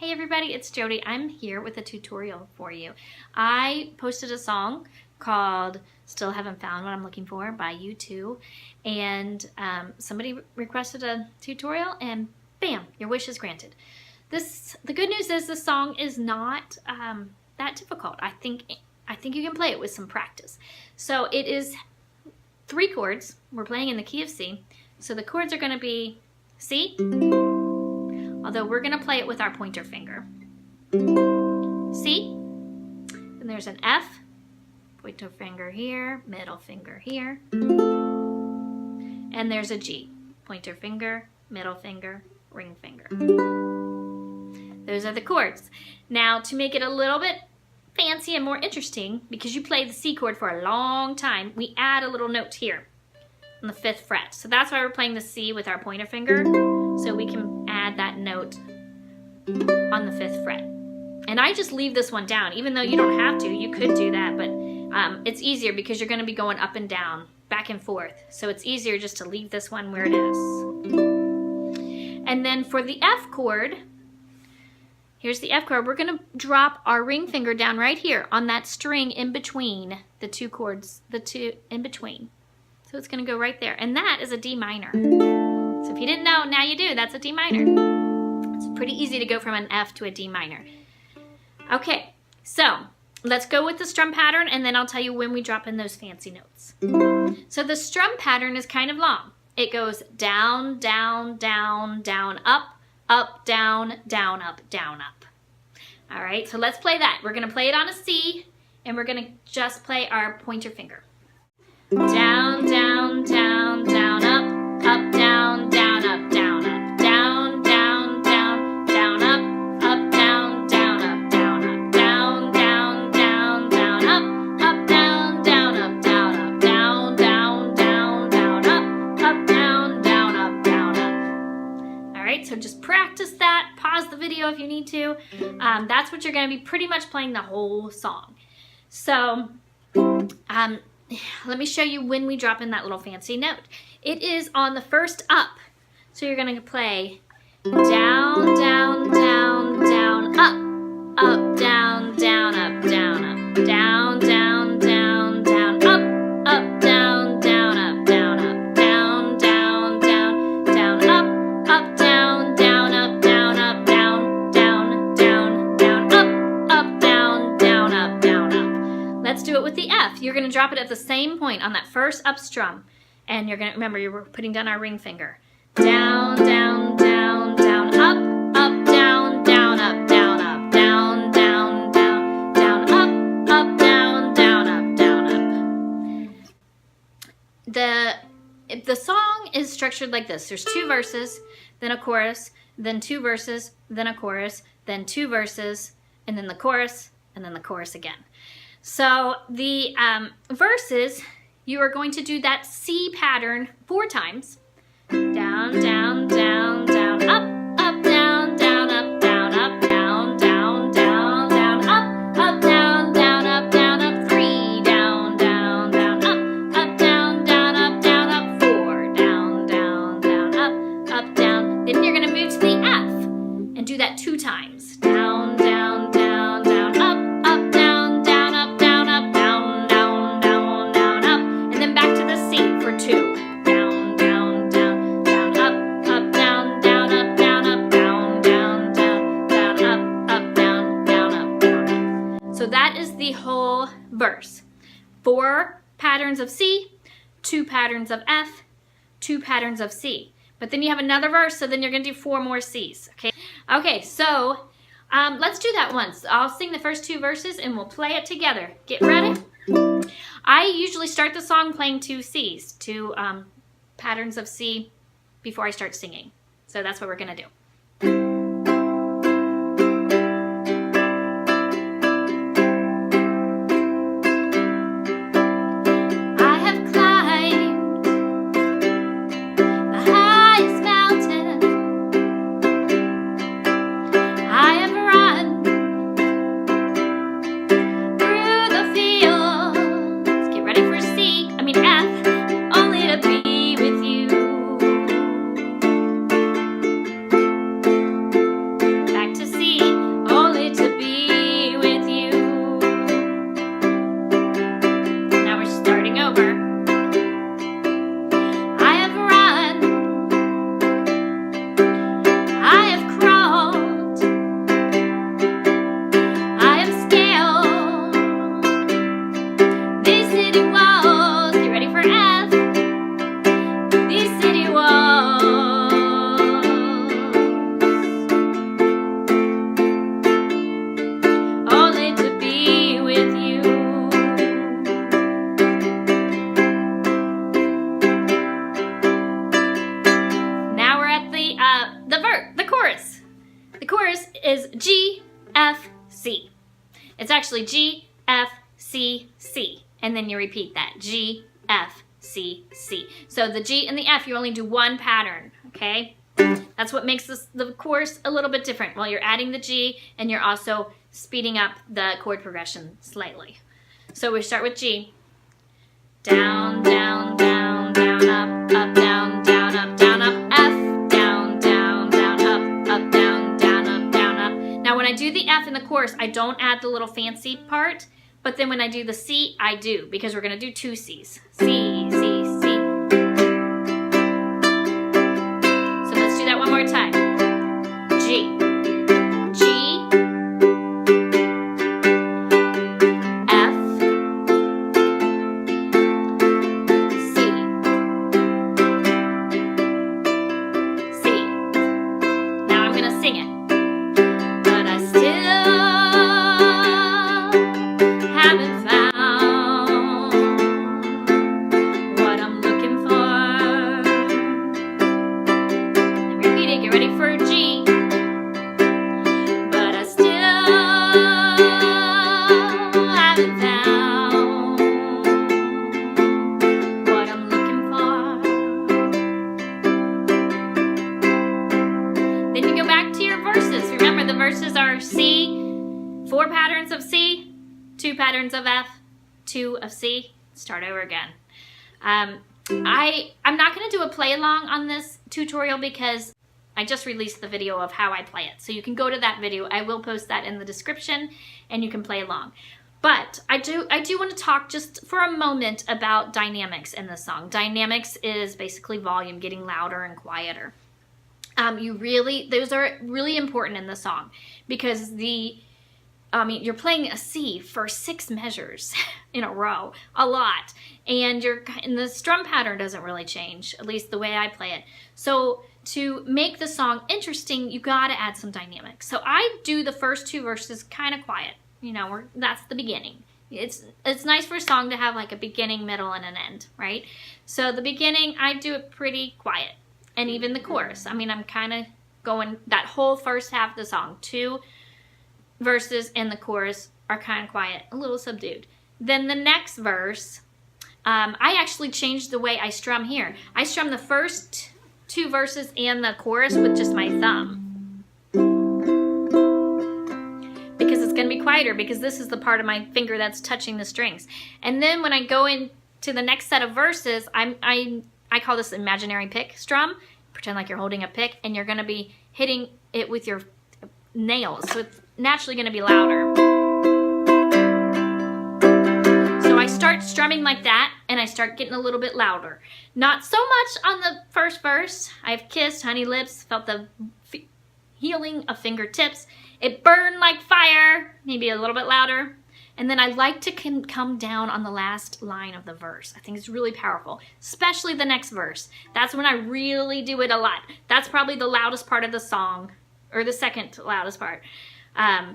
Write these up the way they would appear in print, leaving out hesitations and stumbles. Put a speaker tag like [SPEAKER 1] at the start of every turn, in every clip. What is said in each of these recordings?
[SPEAKER 1] Hey everybody, it's Jody. I'm here with a tutorial for you. I posted a song called Still Haven't Found What I'm Looking For by U2, and somebody requested a tutorial and bam, your wish is granted. The good news is this song is not that difficult. I think you can play it with some practice. So it is 3 chords. We're playing in the key of C. So the chords are going to be C, although we're going to play it with our pointer finger. C, then there's an F, pointer finger here, middle finger here, and there's a G, pointer finger, middle finger, ring finger. Those are the chords. Now to make it a little bit fancy and more interesting, because you played the C chord for a long time, we add a little note here on the 5th fret. So that's why we're playing the C with our pointer finger, so we can add that note on the 5th fret. And I just leave this one down, even though you don't have to. You could do that, but it's easier because you're going to be going up and down, back and forth. So it's easier just to leave this one where it is. And then for the F chord, here's the F chord. We're going to drop our ring finger down right here on that string in between the 2 chords, the 2 in between. So it's going to go right there. And that is a D minor. So if you didn't know, now you do. That's a D minor. It's pretty easy to go from an F to a D minor. Okay, so let's go with the strum pattern, and then I'll tell you when we drop in those fancy notes. So the strum pattern is kind of long. It goes down, down, down, down, up, up, down, down, up, down, up. All right, so let's play that. We're going to play it on a C, and we're going to just play our pointer finger. Down, down, down, down, up, up, down, down, up, down, up, down, down, down, down, up, up, down, down, up, down, up, down, down, down, down, up, up, down, down, up, down, up, down, down, down, down, up, down, down, up, down, up. All right, so just practice that. Pause the video if you need to. That's what you're going to be pretty much playing the whole song. So, let me show you when we drop in that little fancy note. It is on the first up. So you're going to play down, down, down, down, up, up, down, down, up, down, up, down, down, down, down, up, up, down, down, up, down, up, down, down, down, down, up, up, down, down, up, down, up, down, down, down, down, up, down, down, up, down, up. Let's do it with the F. You're going to drop it at the same point on that first up strum. And you're going to, remember, you're putting down our ring finger. Down, down, down, down, up, up, down, down, up, down, up, down, down, down, down, up, up, down, down, up, down, up. The song is structured like this. There's 2 verses, then a chorus, then 2 verses, then a chorus, then 2 verses, and then the chorus, and then the chorus again. So the verses, you are going to do that C pattern 4 times. Down, down, down, down, up, up, down, down, up, down, up, down, down, down, down, up, up, down, down, up, down, up, 3, down, down, down, up, down, down, up, down, up, 4, down, down, down, up, down. Then you're going to move to the F and do that 2 times. Down, down, down, down, up, up, down, down, up, down, up, down, down, down, down, up, and then back to the C for 2. Down, down, down, down, up, up, down, down, up, down, up, down, down, down, down, up, down, down, up, down, up. So that is the whole verse. 4 patterns of C, 2 patterns of F, 2 patterns of C. But then you have another verse, so then you're going to do 4 more C's. Okay, so let's do that once. I'll sing the first 2 verses and we'll play it together. Get ready? I usually start the song playing 2 C's, 2 patterns of C before I start singing. So that's what we're going to do. F, only to be with you. chorus is G, F, C. It's actually G, F, C, C. And then you repeat that, G, F, C, C. So the G and the F, you only do one pattern, okay? That's what makes the chorus a little bit different. While you're adding the G and you're also speeding up the chord progression slightly. So we start with G. Down, down, down, down, up, up, down, down, up, F, down, down, down, up, down, down, up. Now when I do the F in the chorus, I don't add the little fancy part, but then when I do the C, I do, because we're gonna do two Cs. C, C, C. So let's do that one more time. G, G, F, C, C. Now I'm gonna sing it. But I still haven't found what I'm looking for. And repeat it, get ready for a G. But I still haven't found what I'm looking for. Then you go back to your verses. Remember, the verses are C, 4 patterns of C, 2 patterns of F, 2 of C. Start over again. I'm not going to do a play along on this tutorial because I just released the video of how I play it. So you can go to that video. I will post that in the description and you can play along. But I do want to talk just for a moment about dynamics in this song. Dynamics is basically volume, getting louder and quieter. Those are really important in the song because you're playing a C for 6 measures in a row, a lot. And the strum pattern doesn't really change, at least the way I play it. So to make the song interesting, you gotta add some dynamics. So I do the first 2 verses kind of quiet. You know, that's the beginning. It's nice for a song to have like a beginning, middle, and an end, right? So the beginning, I do it pretty quiet. And even the chorus. I mean, I'm kind of going that whole first half of the song. 2 verses and the chorus are kind of quiet, a little subdued. Then the next verse, I actually changed the way I strum here. I strum the first 2 verses and the chorus with just my thumb. Because it's going to be quieter, because this is the part of my finger that's touching the strings. And then when I go into the next set of verses, I call this imaginary pick strum. Pretend like you're holding a pick and you're going to be hitting it with your nails. So it's naturally going to be louder. So I start strumming like that and I start getting a little bit louder. Not so much on the first verse. I've kissed honey lips, felt the healing of fingertips. It burned like fire, maybe a little bit louder. And then I like to come down on the last line of the verse. I think it's really powerful, especially the next verse. That's when I really do it a lot. That's probably the loudest part of the song, or the second loudest part. I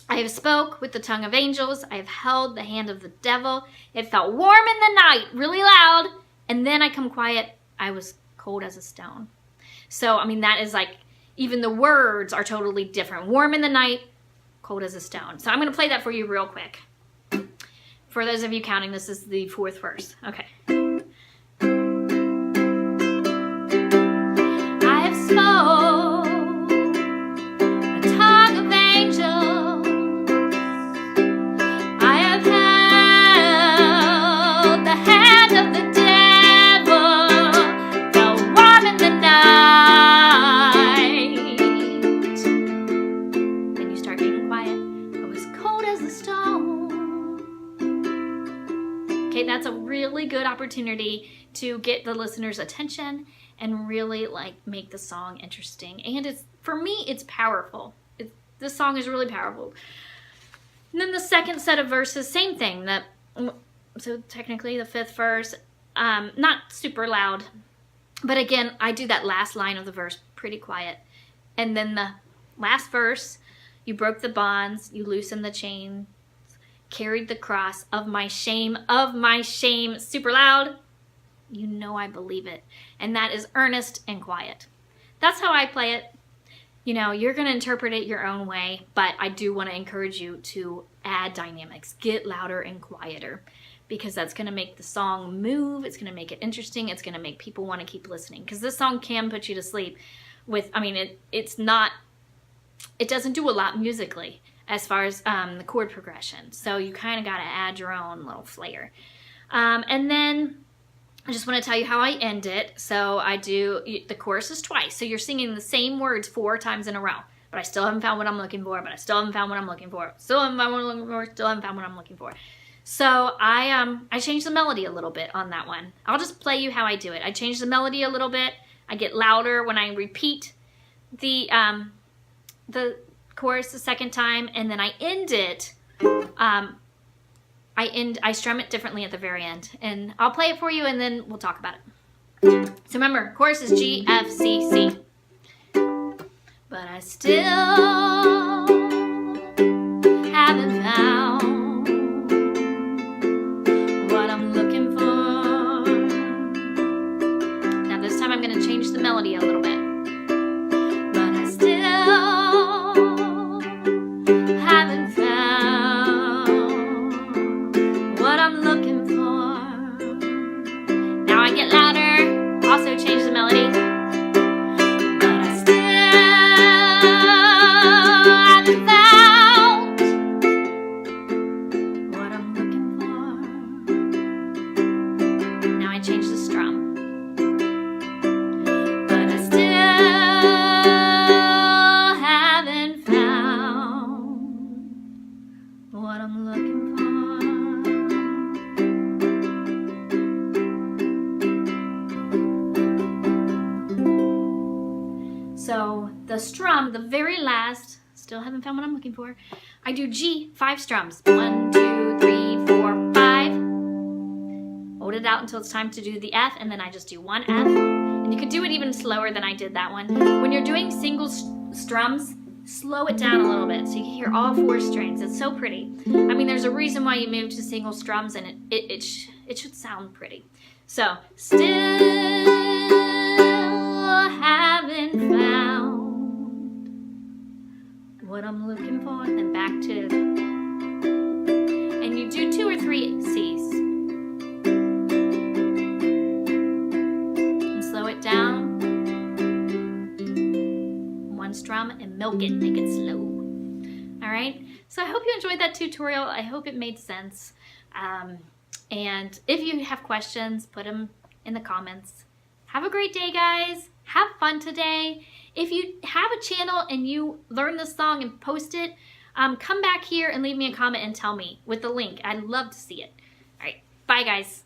[SPEAKER 1] have spoke with the tongue of angels. I have held the hand of the devil. It felt warm in the night, really loud. And then I come quiet. I was cold as a stone. So, I mean, that is like, even the words are totally different. Warm in the night, cold as a stone. So I'm going to play that for you real quick. For those of you counting, this is the 4th verse. Okay. I have spoke the tongue of angels. I have held the hand of the devil. Felt warm in the night. Then you start getting quiet. I was cold as a stone. Okay, that's a really good opportunity to get the listener's attention and really like make the song interesting. And for me, it's powerful. This song is really powerful. And then the second set of verses, same thing. So technically the 5th verse, not super loud, but again, I do that last line of the verse pretty quiet. And then the last verse, you broke the bonds, you loosened the chain, carried the cross of my shame, super loud. You know I believe it. And that is earnest and quiet. That's how I play it. you know, you're going to interpret it your own way, but I do want to encourage you to add dynamics, get louder and quieter, because that's going to make the song move. It's going to make it interesting. It's going to make people want to keep listening, because this song can put you to sleep with, I mean, it doesn't do a lot musically as far as the chord progression. So you kind of got to add your own little flair. And then I just want to tell you how I end it. So I do, the chorus is twice. So you're singing the same words 4 times in a row. But I still haven't found what I'm looking for. But I still haven't found what I'm looking for. Still haven't found what I'm looking for. Still haven't found what I'm looking for. So I changed the melody a little bit on that one. I'll just play you how I do it. I change the melody a little bit. I get louder when I repeat the chorus the second time, and then I end it. I strum it differently at the very end, and I'll play it for you, and then we'll talk about it. So remember, chorus is G, F, C, C. But I still haven't found what I'm looking for. Now this time I'm going to change the melody a little bit. But I still haven't found what I'm looking for. Now I get louder, also change the melody. But I still haven't found what I'm looking for. Now I change the strum. But I still haven't found what I'm looking for. So the strum, the very last, still haven't found what I'm looking for. I do G, 5 strums. 1, 2, 3, 4, 5. Hold it out until it's time to do the F, and then I just do 1 F. And you could do it even slower than I did that one. When you're doing single strums, slow it down a little bit so you can hear all 4 strings. It's so pretty. I mean, there's a reason why you moved to single strums, and it should sound pretty. So, still haven't found what I'm looking for, and then back to, and you do 2 or 3 C's. And slow it down. 1 strum and milk it, make it slow. All right, so I hope you enjoyed that tutorial. I hope it made sense. And if you have questions, put them in the comments. Have a great day, guys. Have fun today. If you have a channel and you learn this song and post it, come back here and leave me a comment and tell me with the link. I'd love to see it. All right, bye, guys.